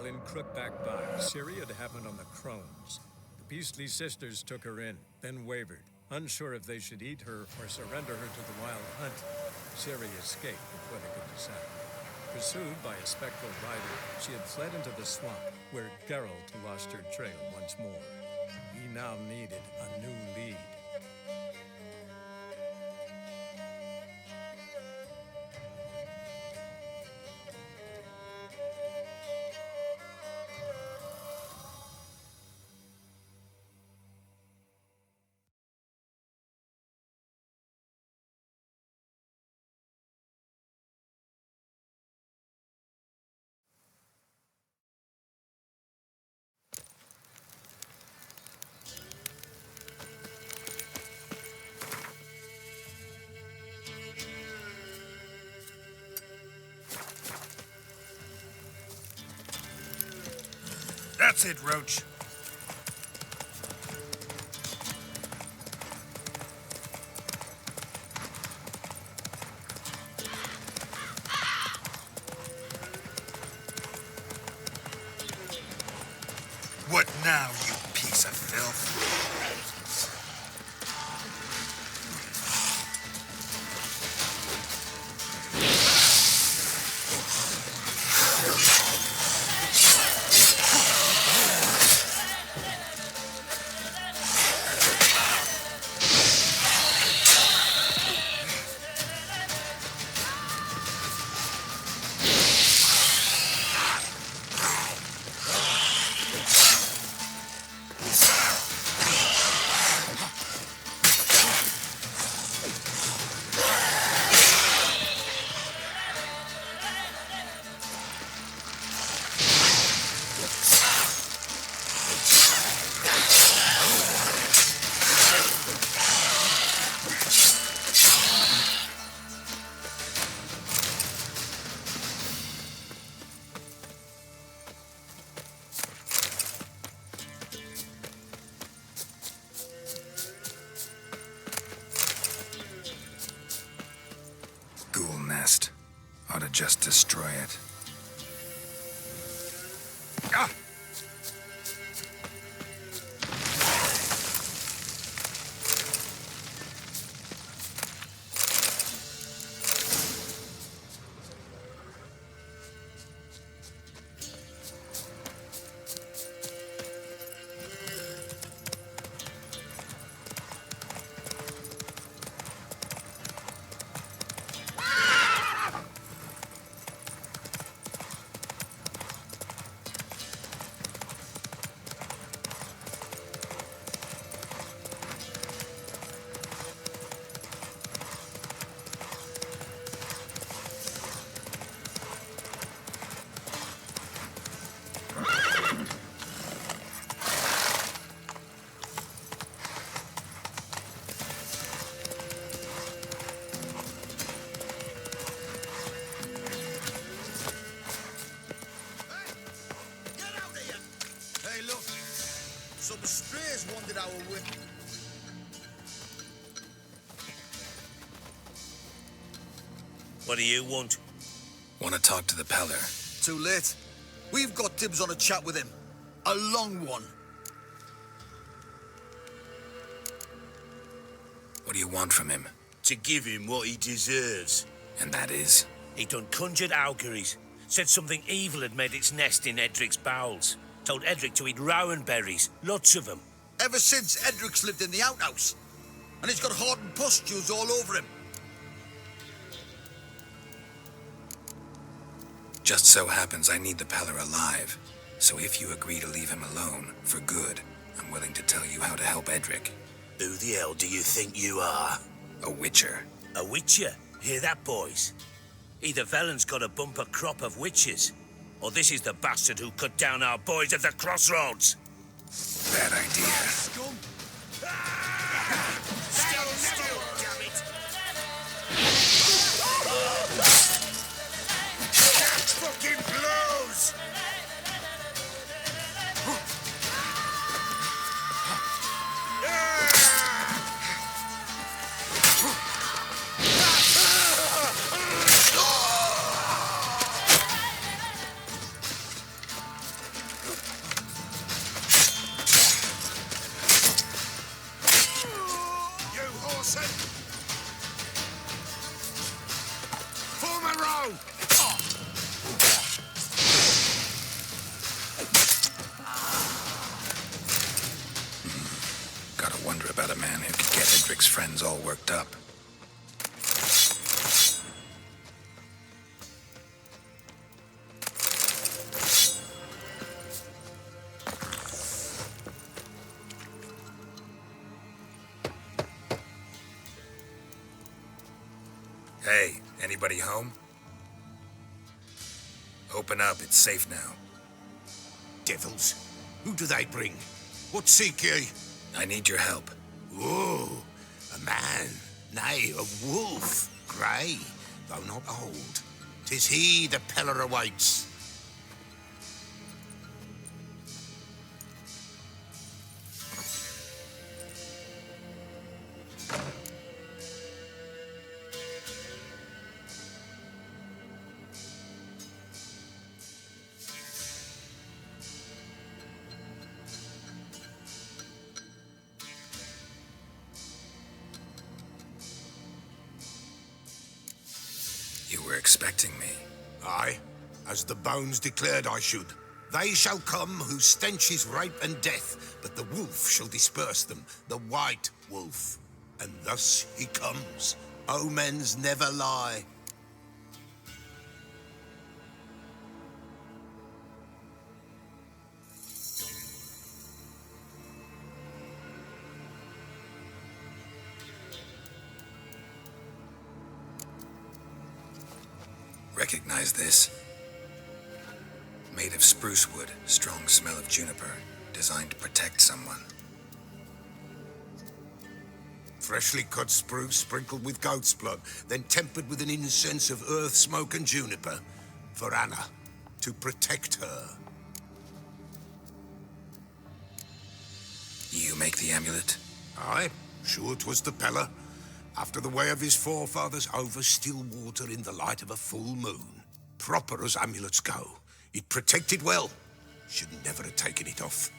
while in Crookback Bay, Ciri had happened on the Crones. The beastly sisters took her in, then wavered, unsure if they should eat her or surrender her to the wild hunt. Ciri escaped before they could decide. Pursued by a spectral rider, she had fled into the swamp, where Geralt lost her trail once more. He now needed a new lead. That's it, Roach. What now, you piece of filth? Ought to just destroy it. Ah! Some strays wandered our way. What do you want? Want to talk to the Peller. Too late. We've got dibs on a chat with him. A long one. What do you want from him? To give him what he deserves. And that is? He done conjured auguries. Said something evil had made its nest in Edric's bowels. Told Edric to eat rowan berries. Lots of them. Ever since Edric's lived in the outhouse. And he's got hardened pustules all over him. Just so happens I need the Peller alive. So if you agree to leave him alone, for good, I'm willing to tell you how to help Edric. Who the hell do you think you are? A witcher. A witcher? Hear that, boys? Either Velen's got a bumper crop of witches, or this is the bastard who cut down our boys at the crossroads. Bad idea. Scum! Stand still, damn it! Catch fucking blows! Edric's friends all worked up. Hey, anybody home? Open up, it's safe now. Devils, who do they bring? What seek ye? I need your help. Oh, a man, nay, a wolf, grey, though not old. 'Tis he the Peller awaits. You were expecting me. Aye, as the bones declared I should. They shall come whose stench is rape and death, but the wolf shall disperse them, the white wolf. And thus he comes. Omens never lie. Recognize this? Made of spruce wood, strong smell of juniper, designed to protect someone. Freshly cut spruce sprinkled with goat's blood, then tempered with an incense of earth, smoke and juniper. For Anna, to protect her. You make the amulet? Aye, sure 'twas the Peller. After the way of his forefathers, over still water in the light of a full moon. Proper as amulets go. It protected well. Should never have taken it off.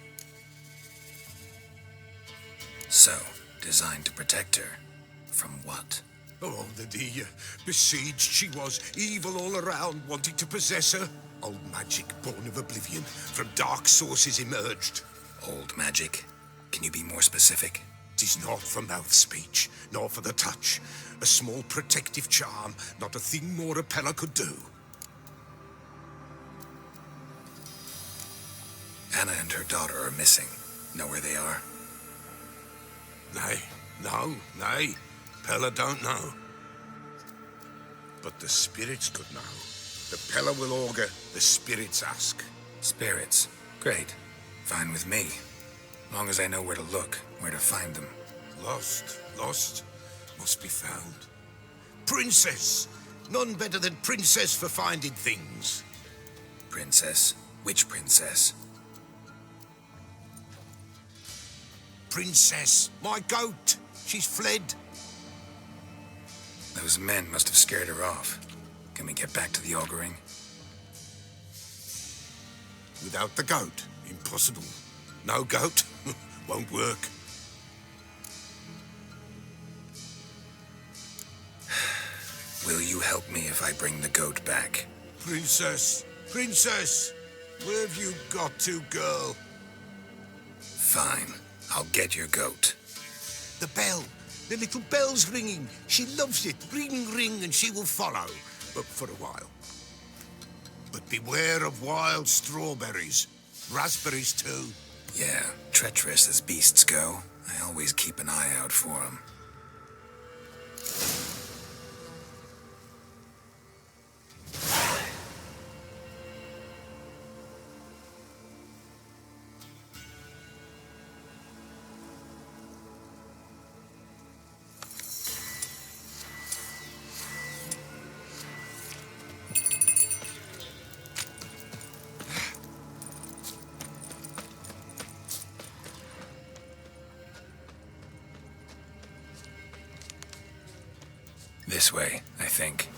So, designed to protect her. From what? Oh, the besieged she was, evil all around, wanting to possess her. Old magic born of oblivion, from dark sources emerged. Old magic? Can you be more specific? 'Tis not for mouth speech, nor for the touch. A small protective charm, not a thing more a Peller could do. Anna and her daughter are missing. Know where they are? Nay, nay. Peller don't know. But the spirits could know. The Peller will augur, the spirits ask. Spirits? Great. Fine with me. Long as I know where to look, where to find them. Lost, must be found. Princess! None better than princess for finding things. Princess? Which princess? Princess, my goat. She's fled. Those men must have scared her off. Can we get back to the auguring? Without the goat, impossible. No goat, won't work. Will you help me if I bring the goat back? Princess, where have you got to, girl? Fine, I'll get your goat. The bell, the little bell's ringing. She loves it. Ring, ring, and she will follow, but for a while. But beware of wild strawberries. Raspberries, too. Yeah, treacherous as beasts go. I always keep an eye out for them. This way, I think.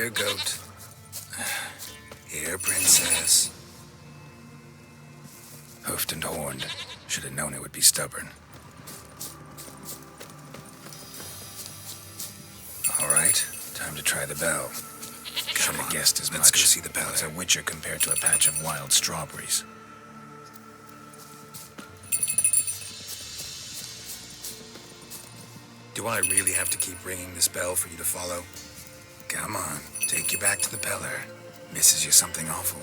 Here, goat. Here, princess. Hoofed and horned. Should have known it would be stubborn. All right, time to try the bell. Should have guessed as much. Let's go see the bell. It's a witcher compared to a patch of wild strawberries. Do I really have to keep ringing this bell for you to follow? Come on, take you back to the Peller. Misses you something awful.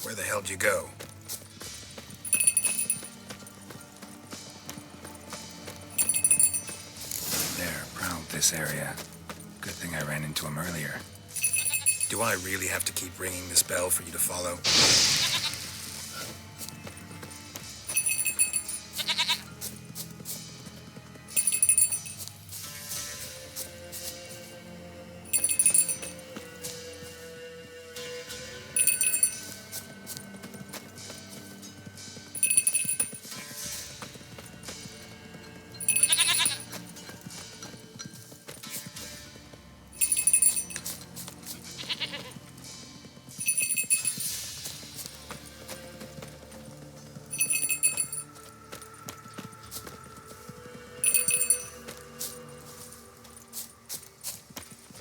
Where the hell'd you go? There, prowled this area. Good thing I ran into him earlier. Do I really have to keep ringing this bell for you to follow?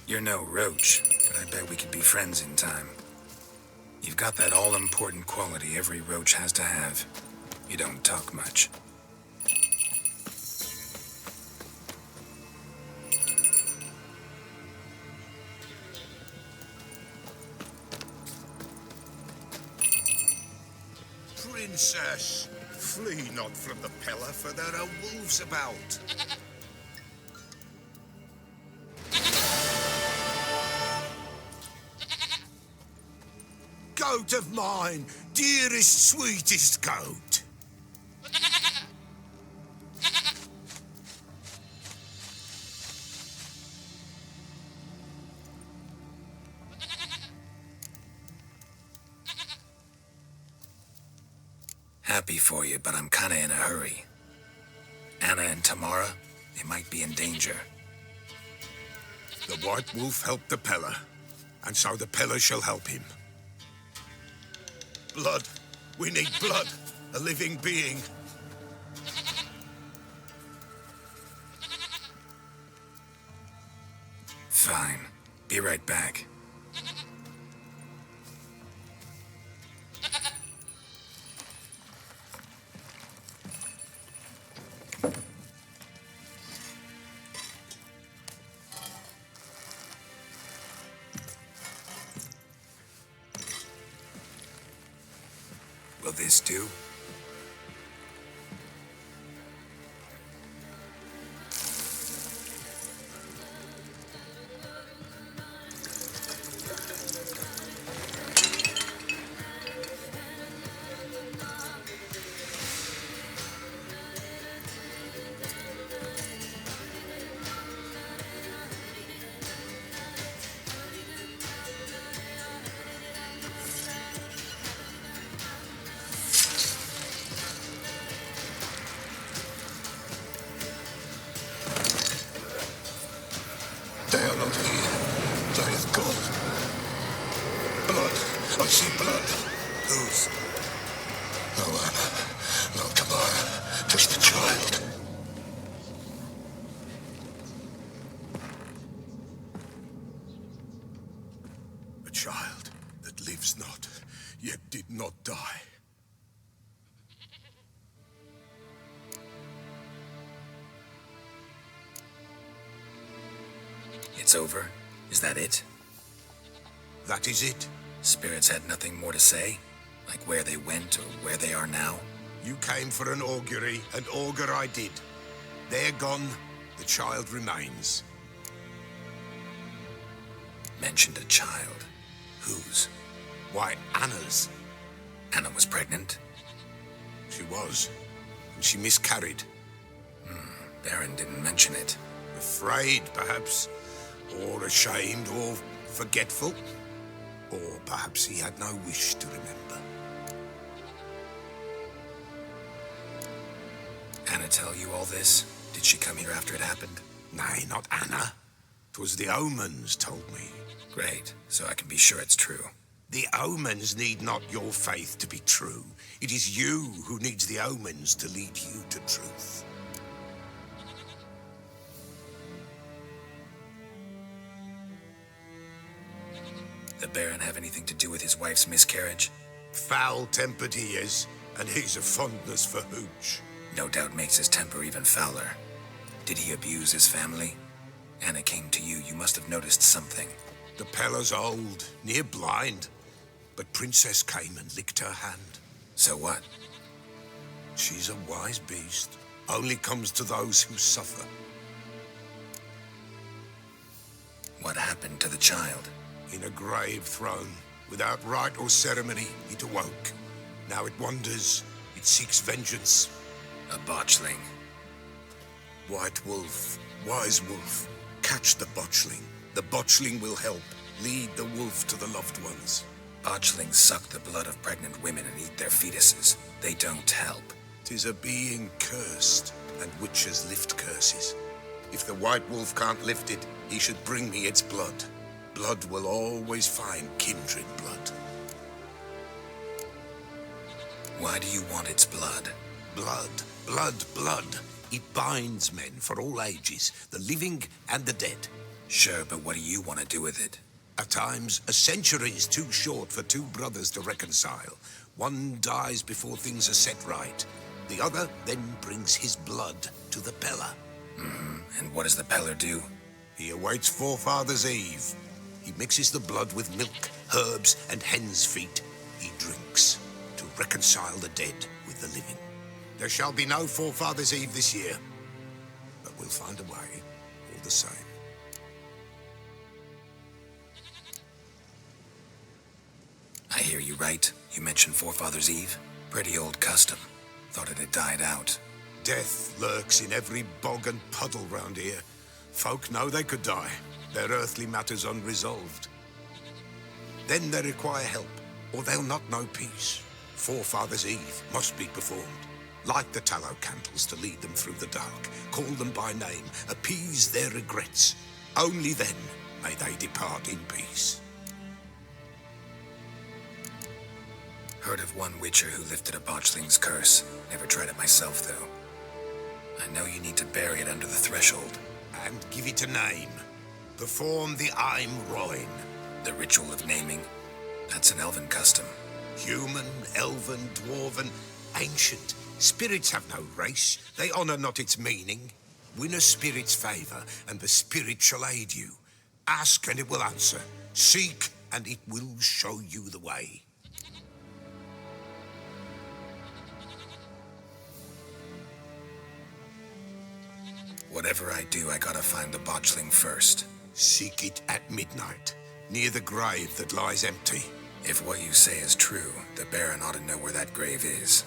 You're no roach, but I bet we could be friends in time. You've got that all-important quality every roach has to have. You don't talk much. Princess, flee not from the Peller, for there are wolves about. Goat of mine, dearest, sweetest goat. Happy for you, but I'm kinda in a hurry. Anna and Tamara, they might be in danger. The White Wolf helped the Peller, and so the Peller shall help him. Blood. We need blood. A living being. Fine. Be right back. Will this do? They are not here. They have gone. Blood. I see blood. Whose? No Anna. No Tamara. Just the child. A child that lives not, yet did not die. It's over? Is that it? That is it. Spirits had nothing more to say? Like where they went or where they are now? You came for an augury, and augur I did. They're gone, the child remains. Mentioned a child. Whose? Why, Anna's. Anna was pregnant? She was, and she miscarried. Baron didn't mention it. Afraid, perhaps, or ashamed, or forgetful. Or perhaps he had no wish to remember. Anna tell you all this? Did she come here after it happened? Nay, not Anna. 'Twas the omens told me. Great, so I can be sure it's true. The omens need not your faith to be true. It is you who needs the omens to lead you to truth. The Baron have anything to do with his wife's miscarriage? Foul-tempered he is, and he's a fondness for hooch. No doubt makes his temper even fouler. Did he abuse his family? Anna came to you. You must have noticed something. The Pella's old, near blind, but Princess came and licked her hand. So what? She's a wise beast. Only comes to those who suffer. What happened to the child? In a grave thrown, without rite or ceremony, it awoke. Now it wanders, it seeks vengeance. A botchling. White wolf, wise wolf, catch the botchling. The botchling will help, lead the wolf to the loved ones. Botchlings suck the blood of pregnant women and eat their fetuses. They don't help. 'Tis a being cursed, and witches lift curses. If the white wolf can't lift it, he should bring me its blood. Blood will always find kindred blood. Why do you want its blood? Blood, blood, blood. It binds men for all ages, the living and the dead. Sure, but what do you want to do with it? At times, a century is too short for two brothers to reconcile. One dies before things are set right. The other then brings his blood to the Pella. And what does the Peller do? He awaits Forefathers' Eve. He mixes the blood with milk, herbs, and hen's feet. He drinks to reconcile the dead with the living. There shall be no Forefathers' Eve this year, but we'll find a way all the same. I hear you right. You mentioned Forefathers' Eve. Pretty old custom. Thought it had died out. Death lurks in every bog and puddle round here. Folk know they could die, their earthly matters unresolved. Then they require help, or they'll not know peace. Forefathers' Eve must be performed. Light the tallow candles to lead them through the dark. Call them by name, appease their regrets. Only then may they depart in peace. Heard of one witcher who lifted a botchling's curse. Never tried it myself, though. I know you need to bury it under the threshold. And give it a name. Perform the Aim Roin. The ritual of naming. That's an elven custom. Human, elven, dwarven, ancient. Spirits have no race. They honor not its meaning. Win a spirit's favor, and the spirit shall aid you. Ask, and it will answer. Seek, and it will show you the way. Whatever I do, I gotta find the botchling first. Seek it at midnight, near the grave that lies empty. If what you say is true, the Baron ought to know where that grave is.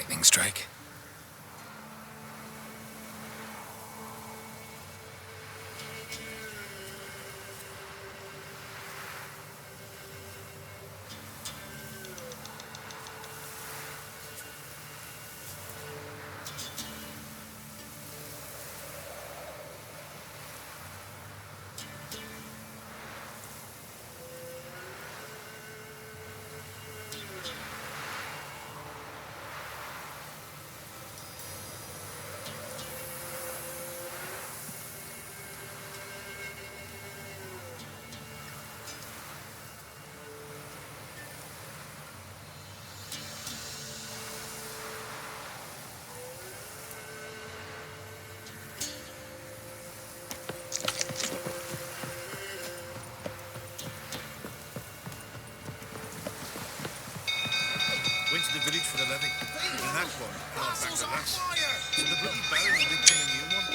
lightning strike. Went to the village for the levy. And that one can't back the last. So the bloody Baron will be killing a new one.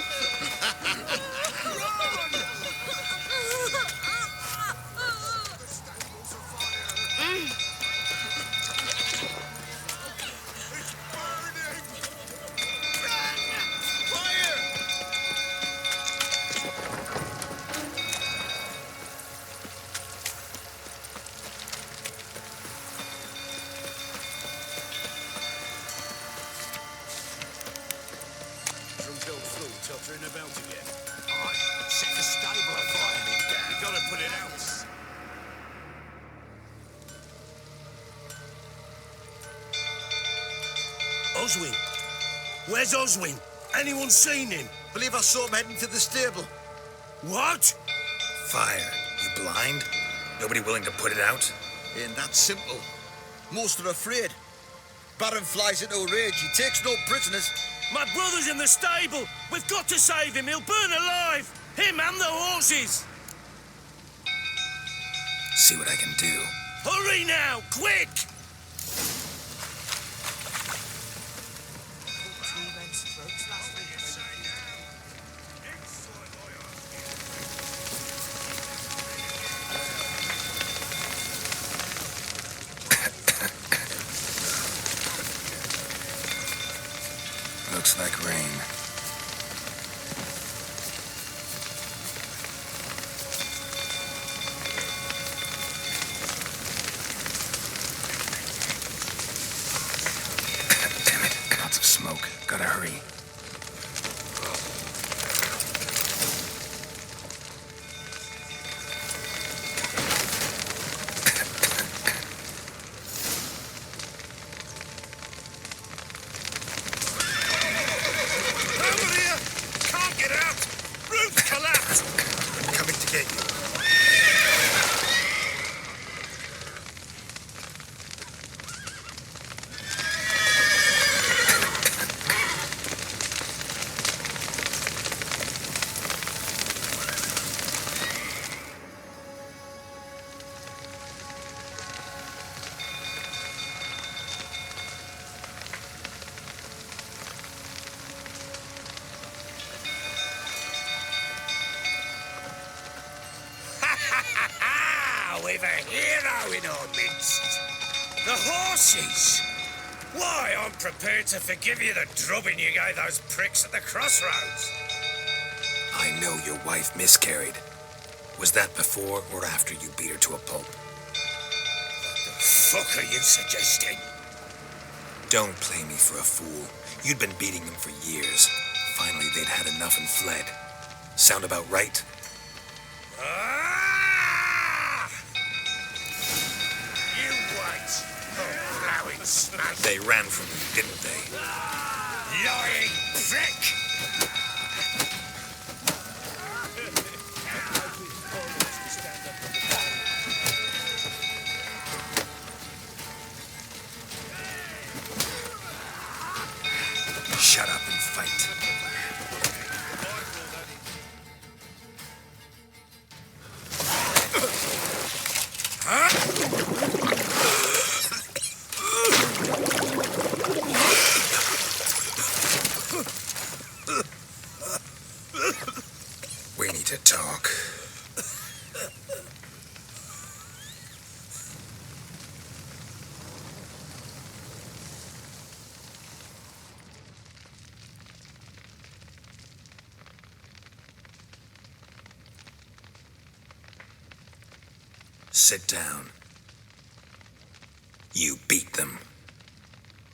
Tottering about again. I set the stable afire. You gotta put it out. Oswin? Where's Oswin? Anyone seen him? Believe I saw him heading to the stable. What? Fire. You blind? Nobody willing to put it out? Ain't that simple. Most are afraid. Baron flies into a rage. He takes no prisoners. My brother's in the stable. We've got to save him. He'll burn alive. Him and the horses. See what I can do. Hurry now, quick! Looks like rain. Damn it, lots of smoke. Gotta hurry. Over here! Can't get out! Roof collapsed! Coming to get you. We've a hero in our midst. The horses. Why, I'm prepared to forgive you the drubbing you gave those pricks at the crossroads. I know your wife miscarried. Was that before or after you beat her to a pulp? What the fuck are you suggesting? Don't play me for a fool. You'd been beating them for years. Finally, they'd had enough and fled. Sound about right? Ah! You wait, plowing snake. They ran from you, didn't they? Lying prick! Shut up and fight. We need to talk. Sit down. You beat them.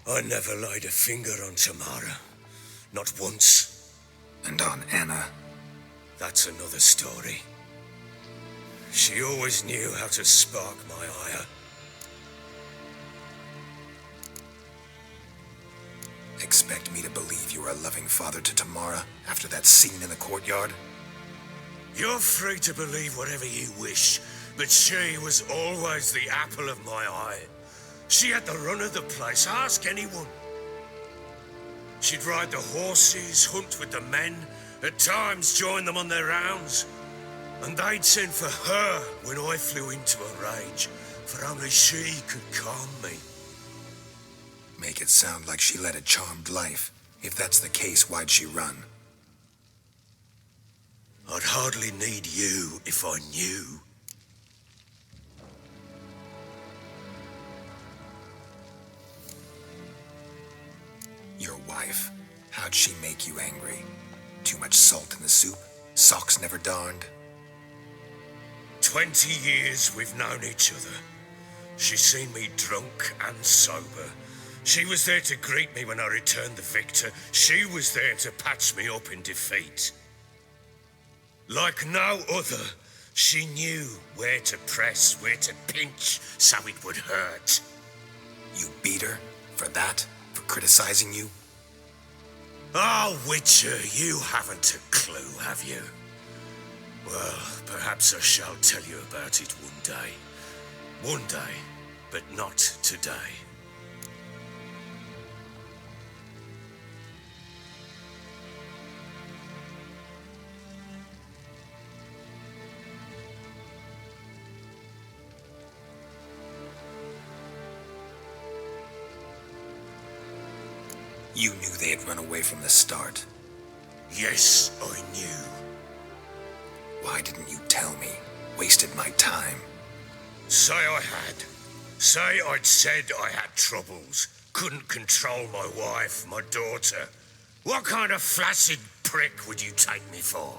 I never laid a finger on Tamara. Not once. And on Anna. That's another story. She always knew how to spark my ire. Expect me to believe you were a loving father to Tamara after that scene in the courtyard? You're free to believe whatever you wish, but she was always the apple of my eye. She had the run of the place, ask anyone. She'd ride the horses, hunt with the men, at times join them on their rounds. And they'd send for her when I flew into a rage, for only she could calm me. Make it sound like she led a charmed life. If that's the case, why'd she run? I'd hardly need you if I knew. Your wife. How'd she make you angry? Too much salt in the soup? Socks never darned? 20 years we've known each other. She's seen me drunk and sober. She was there to greet me when I returned the victor. She was there to patch me up in defeat. Like no other, she knew where to press, where to pinch, so it would hurt. You beat her? For that? For criticizing you? Oh, Witcher, you haven't a clue, have you? Well, perhaps I shall tell you about it one day. One day, but not today. You knew they had run away from the start. Yes, I knew. Why didn't you tell me? Wasted my time. Say I had. Say I'd said I had troubles. Couldn't control my wife, my daughter. What kind of flaccid prick would you take me for?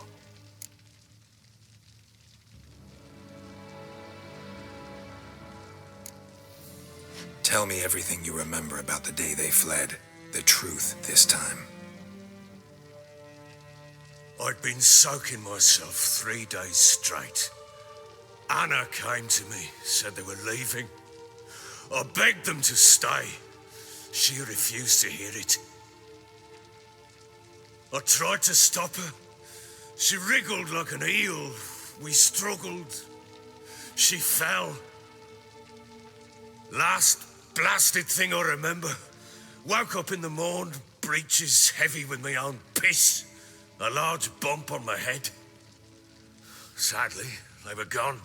Tell me everything you remember about the day they fled. The truth this time. I'd been soaking myself 3 days straight. Anna came to me, said they were leaving. I begged them to stay. She refused to hear it. I tried to stop her. She wriggled like an eel. We struggled. She fell. Last blasted thing I remember. Woke up in the morn, breeches heavy with my own piss. A large bump on my head. Sadly, they were gone.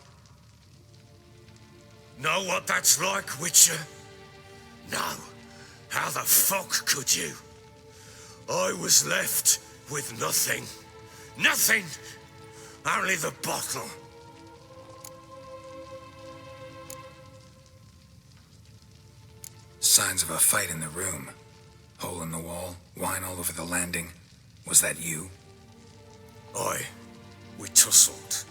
Know what that's like, Witcher? No. How the fuck could you? I was left with nothing. Nothing! Only the bottle. Signs of a fight in the room. Hole in the wall, wine all over the landing. Was that you? Aye. We tussled.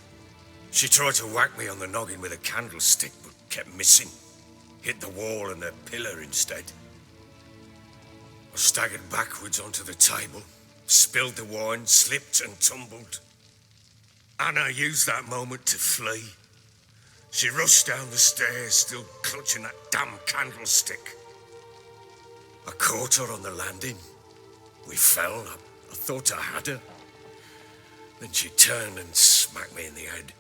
She tried to whack me on the noggin with a candlestick, but kept missing. Hit the wall and a pillar instead. I staggered backwards onto the table, spilled the wine, slipped and tumbled. Anna used that moment to flee. She rushed down the stairs, still clutching that damn candlestick. I caught her on the landing. We fell. I thought I had her. Then she turned and smacked me in the head.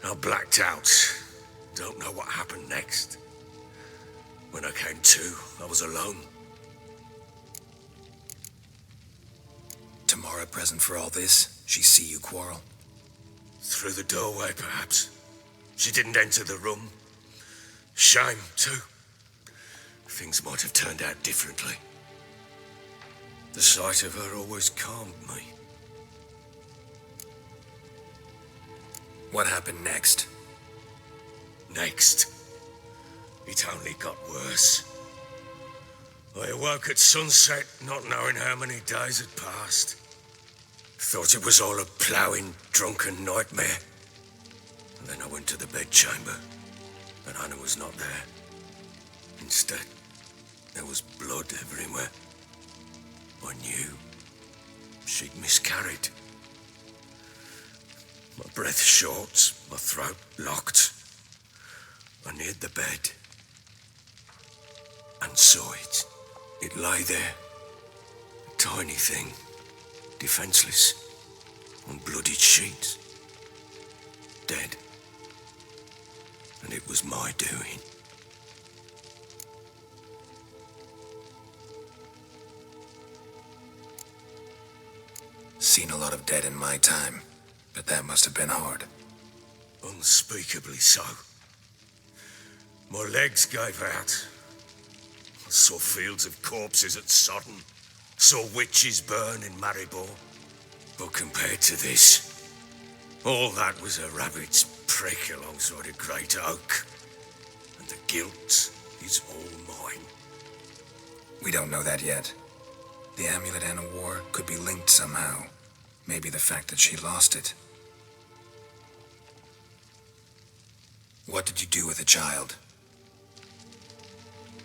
I blacked out. Don't know what happened next. When I came to, I was alone. Tamara present for all this? She see you quarrel? Through the doorway, perhaps. She didn't enter the room. Shame, too. Things might have turned out differently. The sight of her always calmed me. What happened next? Next, it only got worse. I awoke at sunset, not knowing how many days had passed. Thought it was all a ploughing, drunken nightmare. Then I went to the bedchamber, but Anna was not there. Instead, there was blood everywhere. I knew she'd miscarried. My breath short, my throat locked. I neared the bed and saw it. It lay there, a tiny thing, defenseless, on bloodied sheets, dead. And it was my doing. Seen a lot of dead in my time, but that must have been hard. Unspeakably so. My legs gave out. I saw fields of corpses at Sodden, saw witches burn in Maribor. But compared to this, all that was a rabbit's prick alongside a great oak. And the guilt is all mine. We don't know that yet. The amulet Anna wore could be linked somehow. Maybe the fact that she lost it. What did you do with the child?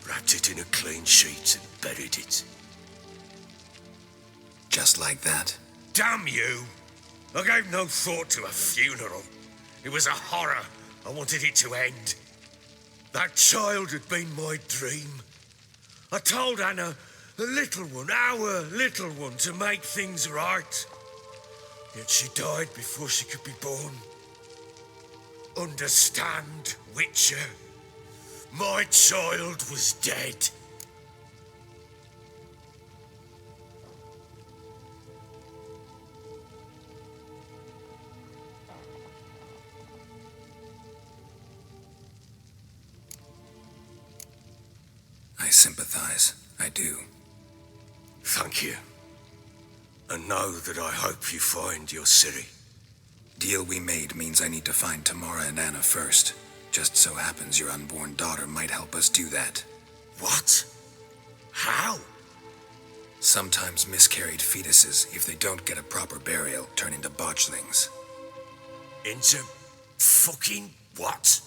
Wrapped it in a clean sheet and buried it. Just like that? Damn you! I gave no thought to a funeral. It was a horror. I wanted it to end. That child had been my dream. I told Anna, the little one, our little one, to make things right. Yet she died before she could be born. Understand, Witcher? My child was dead. I sympathize. I do. Thank you. And know that I hope you find your Ciri. Deal we made means I need to find Tamara and Anna first. Just so happens your unborn daughter might help us do that. What? How? Sometimes miscarried fetuses, if they don't get a proper burial, turn into botchlings. Into fucking what?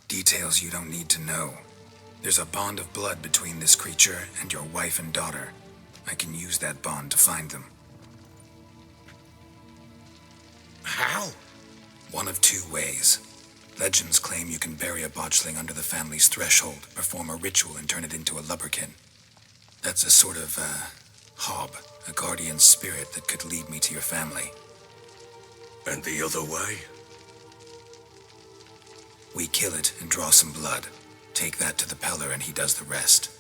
Details you don't need to know. There's a bond of blood between this creature and your wife and daughter. I can use that bond to find them. How? One of two ways. Legends claim you can bury a botchling under the family's threshold, perform a ritual, and turn it into a lubberkin. That's a sort of, hob, a guardian spirit that could lead me to your family. And the other way? We kill it and draw some blood. Take that to the Peller and he does the rest.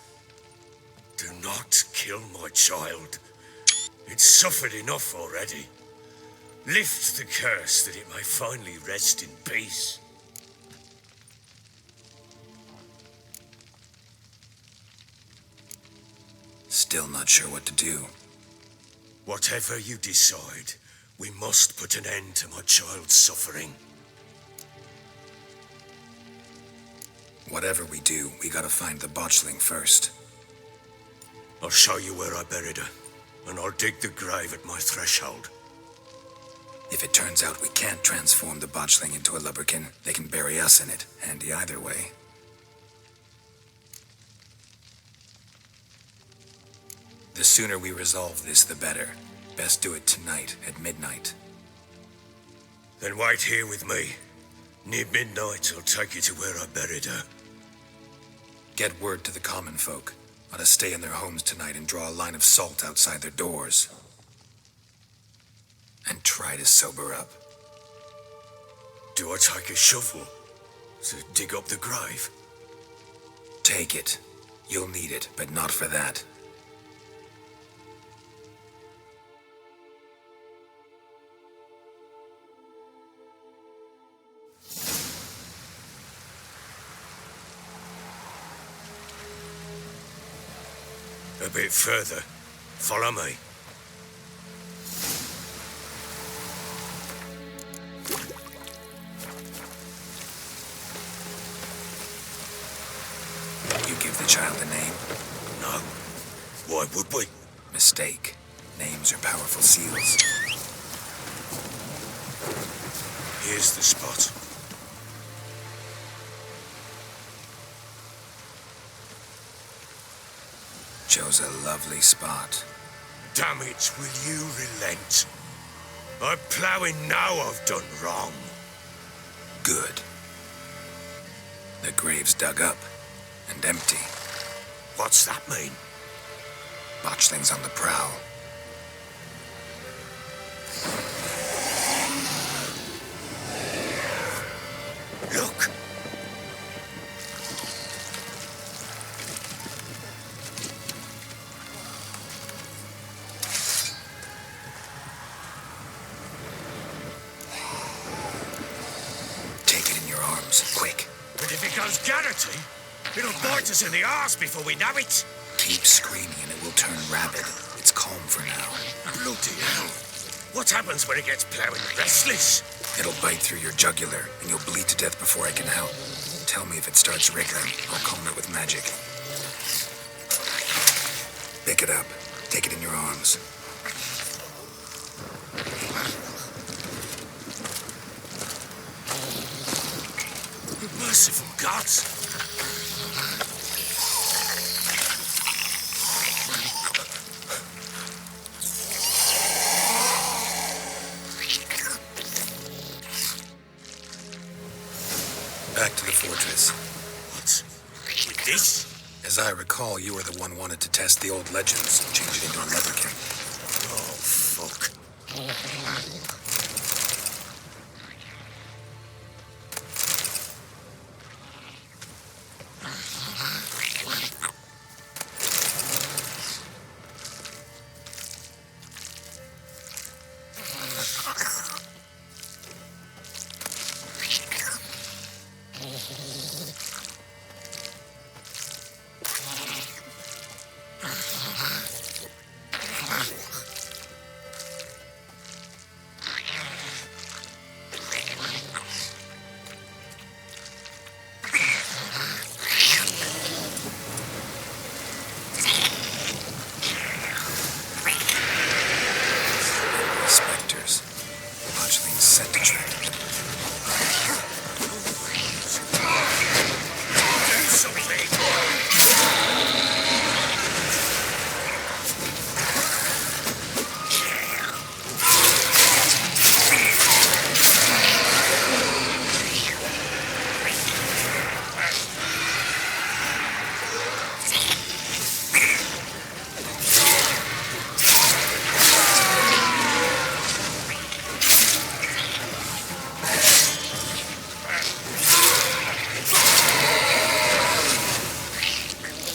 Do not kill my child. It's suffered enough already. Lift the curse that it may finally rest in peace. Still not sure what to do. Whatever you decide, we must put an end to my child's suffering. Whatever we do, we gotta find the botchling first. I'll show you where I buried her, and I'll dig the grave at my threshold. If it turns out we can't transform the botchling into a lubberkin, they can bury us in it. Handy either way. The sooner we resolve this, the better. Best do it tonight, at midnight. Then wait here with me. Near midnight, I'll take you to where I buried her. Get word to the common folk. Ought to stay in their homes tonight and draw a line of salt outside their doors. And try to sober up. Do I take a shovel to dig up the grave? Take it. You'll need it, but not for that. A bit further. Follow me. You give the child a name? No. Why would we? Mistake. Names are powerful seals. Here's the spot. Chose a lovely spot. Damn it, will you relent? I'm ploughing now I've done wrong. Good. The grave's dug up and empty. What's that mean? Botchling's on the prowl. Look! Take it in your arms, quick. But if it goes Garrity, it'll bite us in the arse before we know it. Keep screaming and it will turn rabid. It's calm for now. Bloody hell. What happens when it gets ploughing restless? It'll bite through your jugular and you'll bleed to death before I can help. Tell me if it starts wriggling. I'll calm it with magic. Pick it up. Take it in your arms. Merciful gods! Back to the fortress. What? With this? As I recall, you were the one wanted to test the old legends and change it into a leatherkin. Oh, fuck. Spectres. Botchling's scent trick. Do something!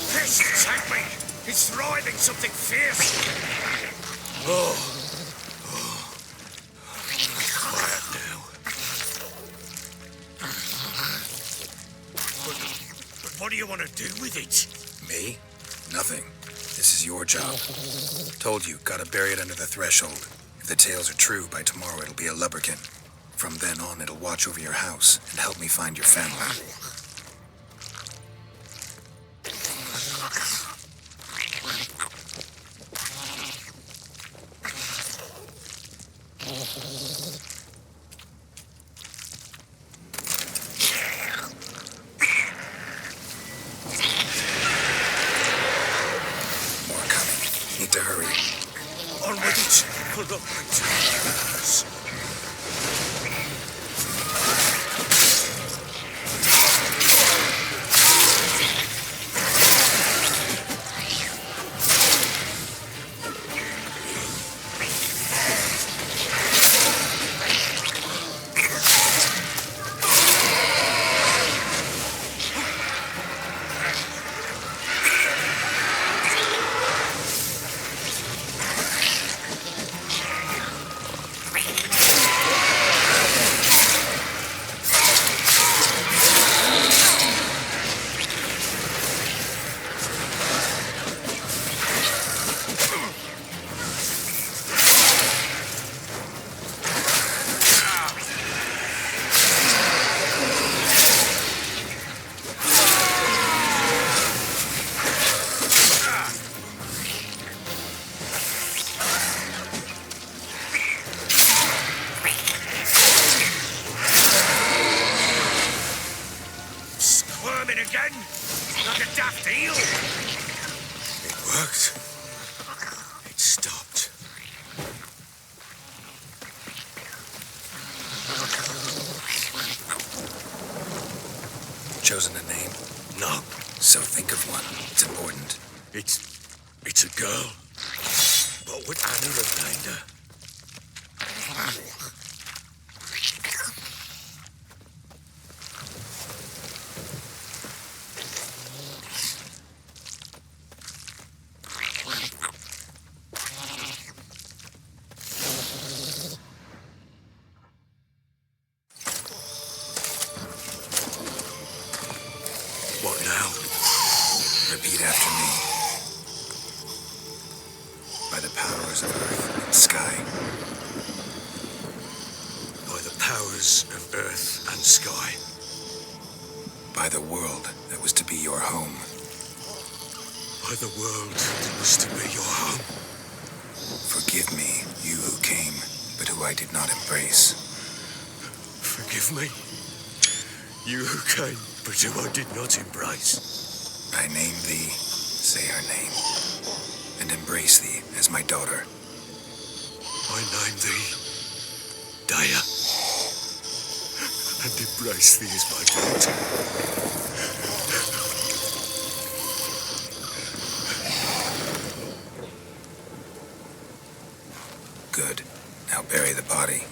Piss, take me! It's writhing something fierce! Oh. Quiet now. But what do you want to do with it? Me? Nothing. This is your job. Told you, gotta bury it under the threshold. If the tales are true, by tomorrow it'll be a lubberkin. From then on, it'll watch over your house and help me find your family. More coming. Need to hurry. On with it! Pull up my toes. Like a daft eel. It worked. It stopped. Chosen a name? No, So think of one. It's important. it's a girl. What would Anna have named her? What now? Repeat after me. By the powers of earth and sky. By the powers of earth and sky. By the world that was to be your home. By the world that was to be your home. Forgive me, you who came, but who I did not embrace. Forgive me. You who came, but who I did not embrace. I name thee, say her name, and embrace thee as my daughter. I name thee Daya, and embrace thee as my daughter. Good. Now bury the body.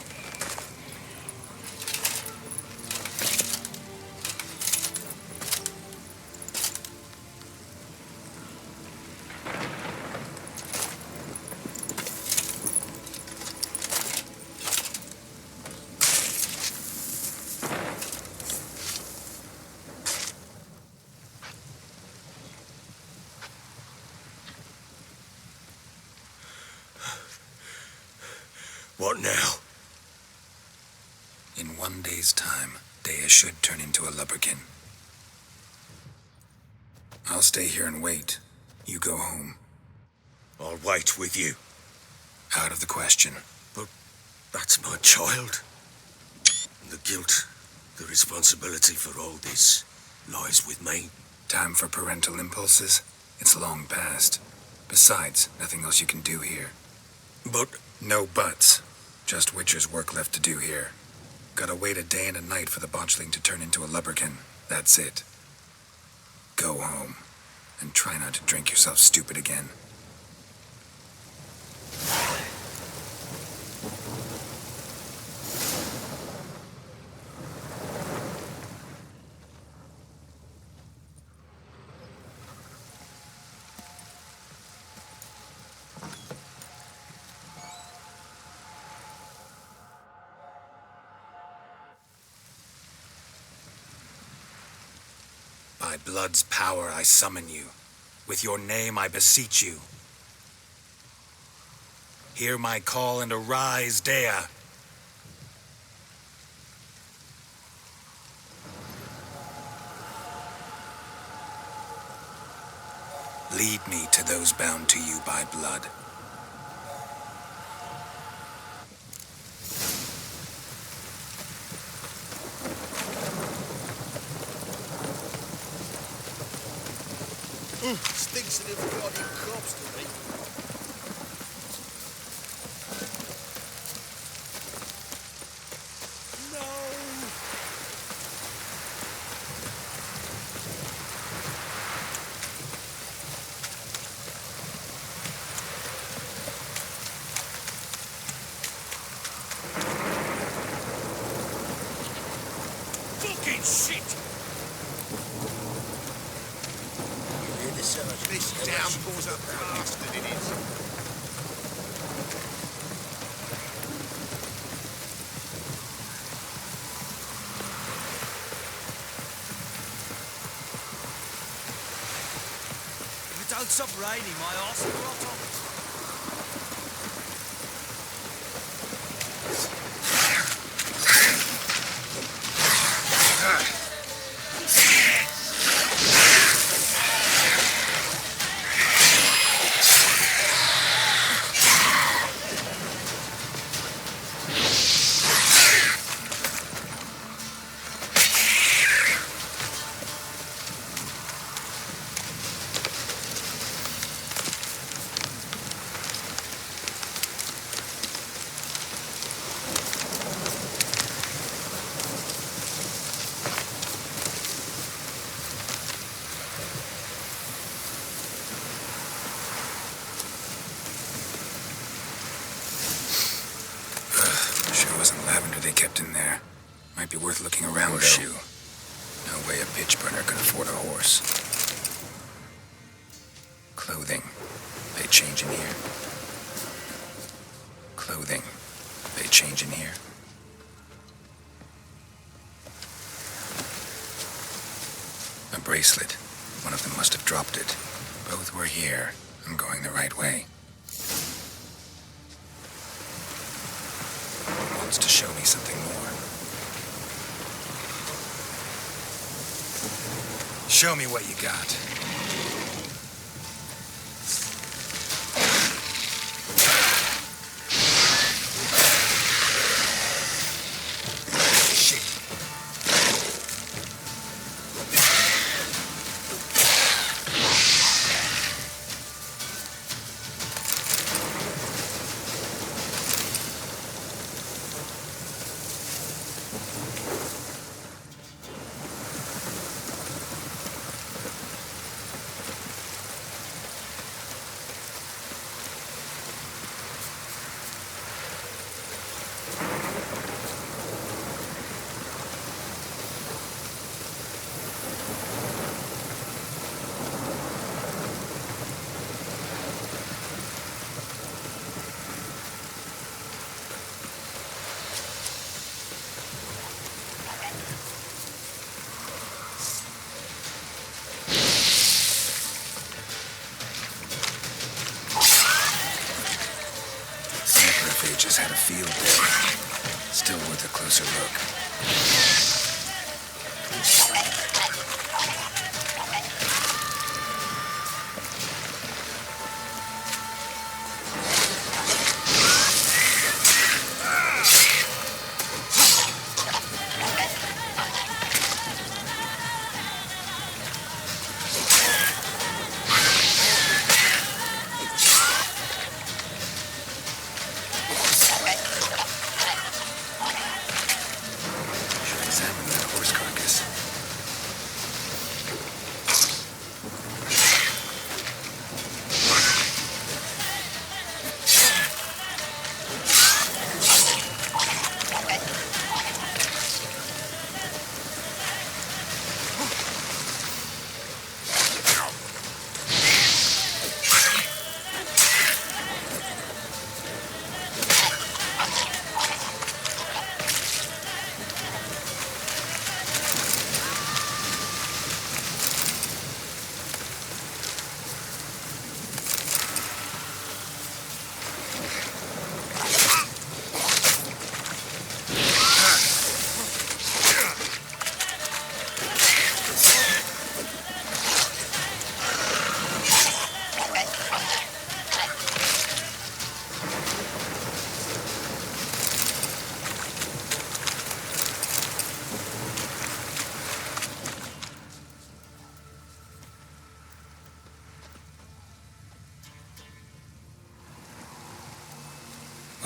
What now? In 1 day's time, Dea should turn into a lubberkin. I'll stay here and wait. You go home. I'll wait with you. Out of the question. But that's my child. And the guilt, the responsibility for all this lies with me. Time for parental impulses? It's long past. Besides, nothing else you can do here. But No buts. Just Witcher's work left to do here. Gotta wait a day and a night for the botchling to turn into a lubberkin. That's it. Go home. And try not to drink yourself stupid again. By blood's power I summon you. With your name I beseech you. Hear my call and arise, Dea. Lead me to those bound to you by blood. Stinks of them bloody crops to me. No! fucking shit! This damn goes up bastard it is. If it don't stop raining, my arse will rot off. they kept in there. Might be worth looking around. Horseshoe. No way a pitch burner could afford a horse. Clothing. They change in here. Clothing. They change in here. A bracelet. One of them must have dropped it. Both were here. I'm going the right way. He wants to show me something more. Show me what you got. Just had a field day. Still worth a closer look.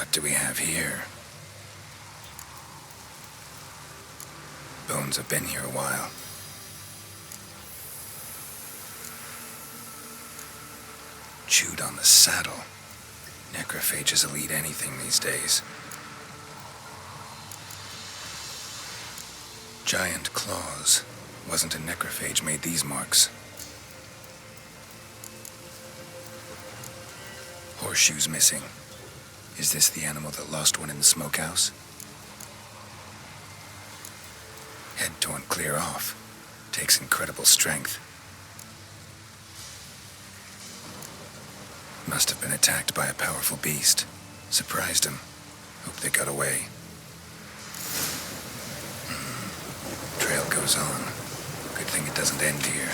What do we have here? Bones have been here a while. Chewed on the saddle. Necrophages will eat anything these days. Giant claws. Wasn't a necrophage made these marks. Horseshoes missing. Is this the animal that lost one in the smokehouse? Head torn clear off. Takes incredible strength. Must have been attacked by a powerful beast. Surprised him. Hope they got away. Trail goes on. Good thing it doesn't end here.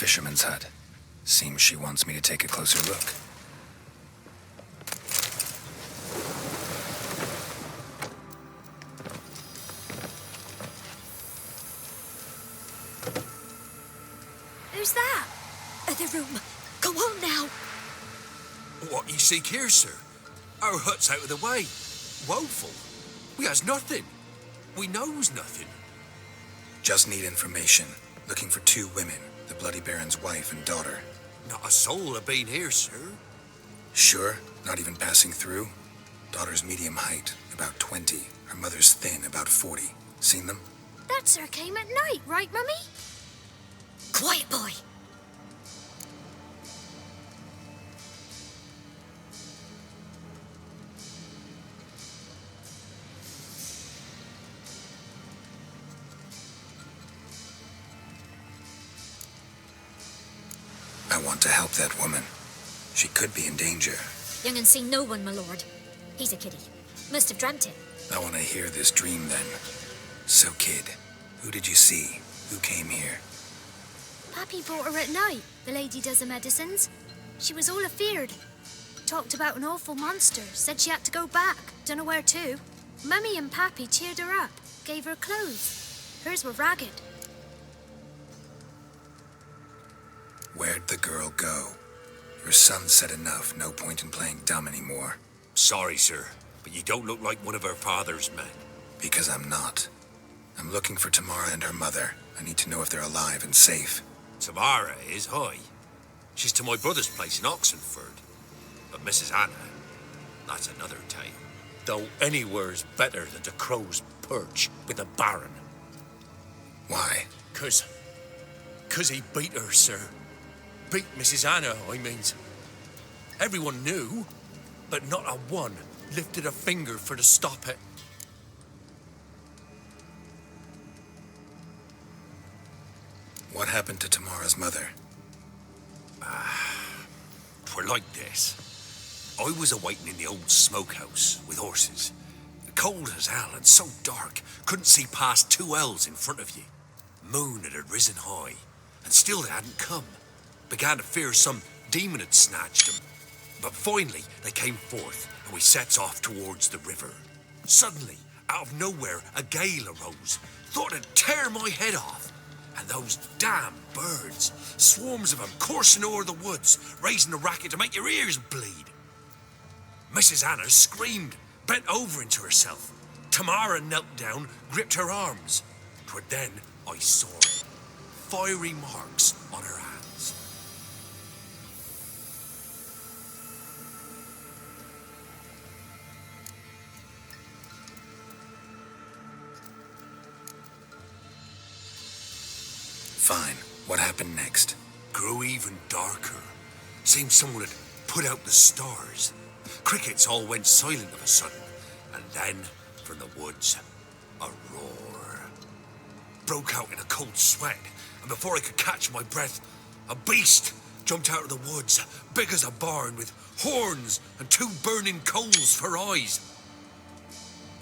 fisherman's hut. Seems she wants me to take a closer look. Who's that? Other room. Go on now. What ye seek here, sir? Our hut's out of the way. Woeful. We has nothing. We knows nothing. Just need information. Looking for 2 women, the Bloody Baron's wife and daughter. Not a soul have been here, sir. Sure? Not even passing through? Daughter's medium height, about 20. Her mother's thin, about 40. Seen them? That sir came at night, right, Mummy? Quiet, boy. I want to help that woman. She could be in danger. Young and seen no one, my lord. He's a kiddie. Must have dreamt it. I want to hear this dream then. So, kid, who did you see? Who came here? Pappy brought her at night. The lady does the medicines. She was all afeared. Talked about an awful monster. Said she had to go back. Dunno where to. Mummy and Pappy cheered her up. Gave her clothes. Hers were ragged. Where'd the girl go? Your son said enough. No point in playing dumb anymore. Sorry, sir, but you don't look like one of her father's men. Because I'm not. I'm looking for Tamara and her mother. I need to know if they're alive and safe. Tamara is, high. She's to my brother's place in Oxenford. But Mrs. Anna, that's another tale. Though anywhere's better than the Crow's Perch with the Baron. Why? 'Cause he beat her, sir. Beat Mrs. Anna, I means. Everyone knew, but not a one lifted a finger for to stop it. What happened to Tamara's mother? 'Twere like this. I was awaiting in the old smokehouse with horses. Cold as hell and so dark, couldn't see past 2 ells in front of you. Moon had risen high, and still they hadn't come. Began to fear some demon had snatched them. But finally, they came forth, and we sets off towards the river. Suddenly, out of nowhere, a gale arose. Thought it'd tear my head off. And those damn birds, swarms of them coursing o'er the woods, raising a racket to make your ears bleed. Mrs. Anna screamed, bent over into herself. Tamara knelt down, gripped her arms. 'Twere then I saw it. Fiery marks on her hands. Fine. What happened next? Grew even darker. Seemed someone had put out the stars. Crickets all went silent of a sudden. And then, from the woods, a roar. Broke out in a cold sweat, and before I could catch my breath, a beast jumped out of the woods, big as a barn, with horns and 2 burning coals for eyes.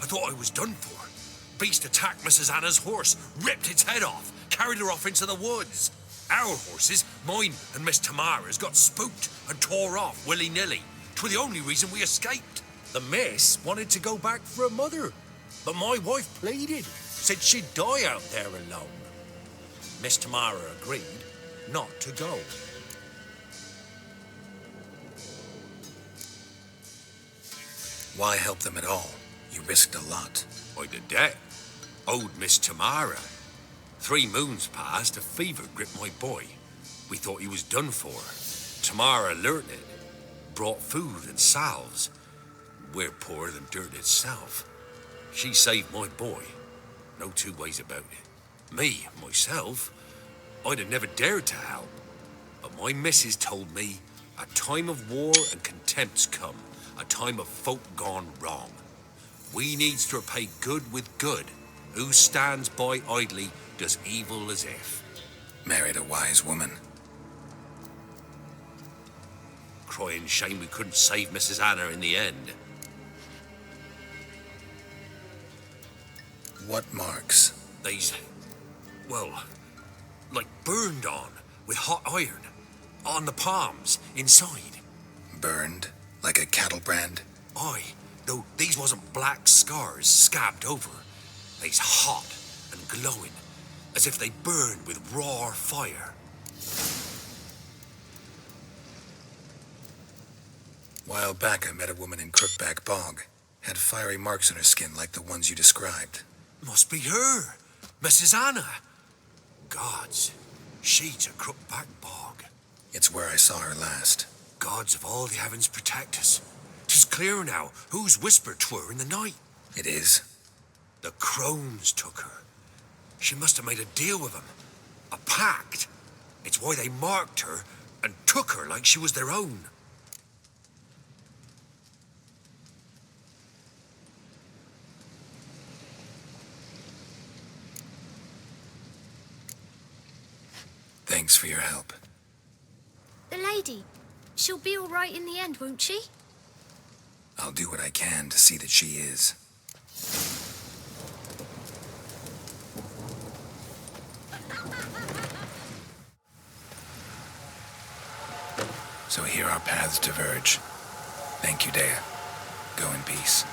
I thought I was done for. Beast attacked Mrs. Anna's horse, ripped its head off, carried her off into the woods. Our horses, mine and Miss Tamara's, got spooked and tore off willy-nilly. 'Twere the only reason we escaped. The miss wanted to go back for her mother, but my wife pleaded, said she'd die out there alone. Miss Tamara agreed not to go. Why help them at all? You risked a lot. I'd a debt. Owed Miss Tamara. 3 moons passed, a fever gripped my boy. We thought he was done for. Tamara learnt it. Brought food and salves. We're poorer than dirt itself. She saved my boy. No 2 ways about it. Me, myself, I'd have never dared to help. But my missus told me a time of war and contempt's come. A time of folk gone wrong. We needs to repay good with good. Who stands by idly does evil as if. Married a wise woman. Crying shame we couldn't save Mrs. Anna in the end. What marks? They's, well, like burned on, with hot iron on the palms inside. Burned like a cattle brand? Aye, though these wasn't black scars scabbed over. They's hot and glowing, as if they burned with raw fire. While back, I met a woman in Crookback Bog. Had fiery marks on her skin like the ones you described. Must be her, Mrs. Anna. Gods, she's a Crookback Bog. It's where I saw her last. Gods of all the heavens protect us. 'Tis clear now whose whisper 'twere in the night. It is? The crones took her. She must have made a deal with them. A pact. It's why they marked her and took her like she was their own. Thanks for your help. The lady, she'll be all right in the end, won't she? I'll do what I can to see that she is. So here our paths diverge. Thank you, Dea. Go in peace.